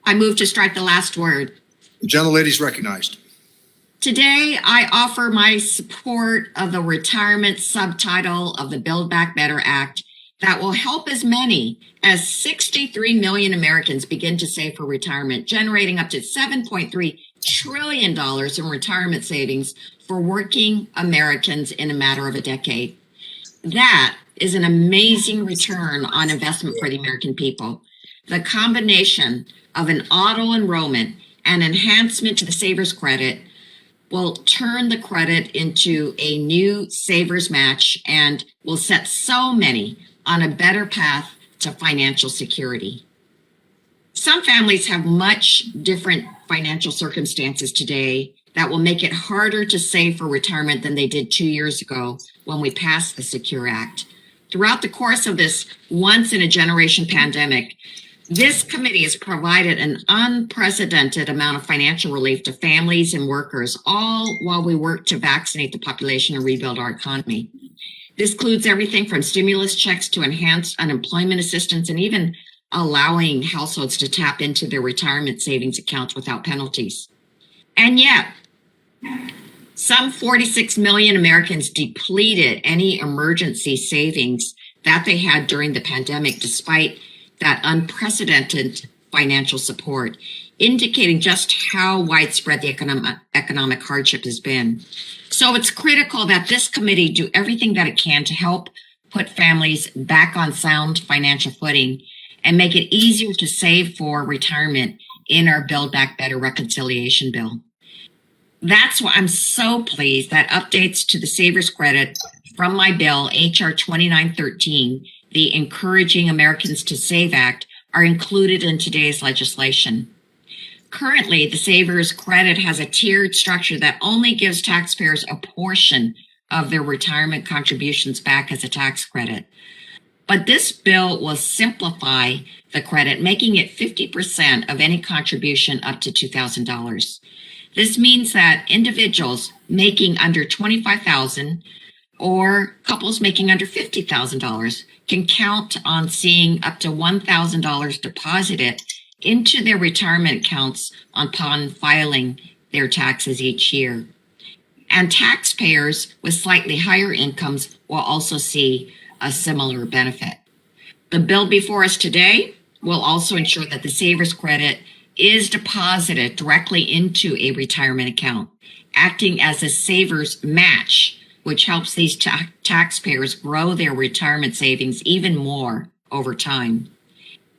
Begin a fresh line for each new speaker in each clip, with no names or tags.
I move to strike the last word.
The gentlelady is recognized.
Today, I offer my support of the retirement subtitle of the Build Back Better Act that will help as many as 63 million Americans begin to save for retirement, generating up to $7.3 trillion in retirement savings for working Americans in a matter of a decade. That is an amazing return on investment for the American people. The combination of an auto enrollment and enhancement to the Savers Credit will turn the credit into a new Savers Match and will set so many on a better path to financial security. Some families have much different financial circumstances today that will make it harder to save for retirement than they did 2 years ago when we passed the Secure Act. Throughout the course of this once-in-a-generation pandemic, this committee has provided an unprecedented amount of financial relief to families and workers, all while we work to vaccinate the population and rebuild our economy. This includes everything from stimulus checks to enhanced unemployment assistance and even allowing households to tap into their retirement savings accounts without penalties. And yet, some 46 million Americans depleted any emergency savings that they had during the pandemic, despite that unprecedented financial support, indicating just how widespread the economic hardship has been. So it's critical that this committee do everything that it can to help put families back on sound financial footing and make it easier to save for retirement in our Build Back Better reconciliation bill. That's why I'm so pleased that updates to the Savers Credit from my bill, H.R. 2913, the Encouraging Americans to Save Act, are included in today's legislation. Currently, the Savers Credit has a tiered structure that only gives taxpayers a portion of their retirement contributions back as a tax credit. But this bill will simplify the credit, making it 50% of any contribution up to $2,000. This means that individuals making under $25,000 or couples making under $50,000 can count on seeing up to $1,000 deposited into their retirement accounts upon filing their taxes each year. And taxpayers with slightly higher incomes will also see a similar benefit. The bill before us today will also ensure that the Savers Credit is deposited directly into a retirement account, acting as a Savers Match, which helps these taxpayers grow their retirement savings even more over time.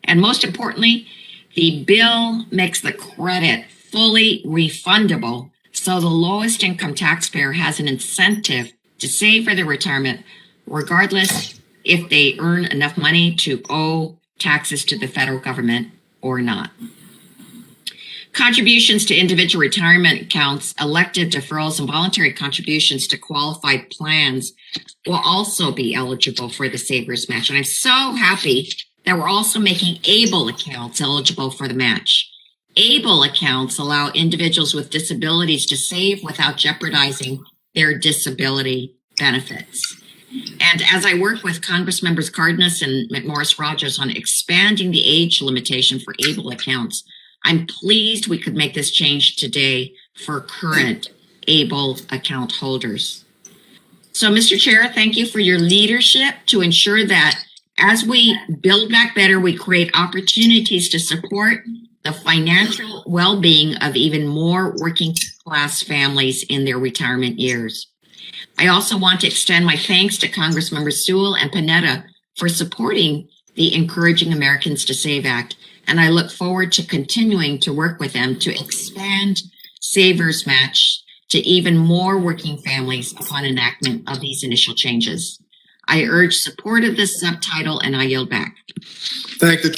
And most importantly, the bill makes the credit fully refundable, so the lowest income taxpayer has an incentive to save for their retirement, regardless if they earn enough money to owe taxes to the federal government or not. Contributions to individual retirement accounts, elective deferrals, and voluntary contributions to qualified plans will also be eligible for the Savers Match. And I'm so happy that we're also making ABLE accounts eligible for the match. ABLE accounts allow individuals with disabilities to save without jeopardizing their disability benefits. And as I work with Congress members Cardenas and McMorris-Rogers on expanding the age limitation for ABLE accounts, I'm pleased we could make this change today for current ABLE account holders. So, Mr. Chair, thank you for your leadership to ensure that as we build back better, we create opportunities to support the financial well-being of even more working class families in their retirement years. I also want to extend my thanks to Congressmembers Sewell and Panetta for supporting the Encouraging Americans to Save Act, and I look forward to continuing to work with them to expand Savers Match to even more working families upon enactment of these initial changes. I urge support of this subtitle, and I yield back.
Thank the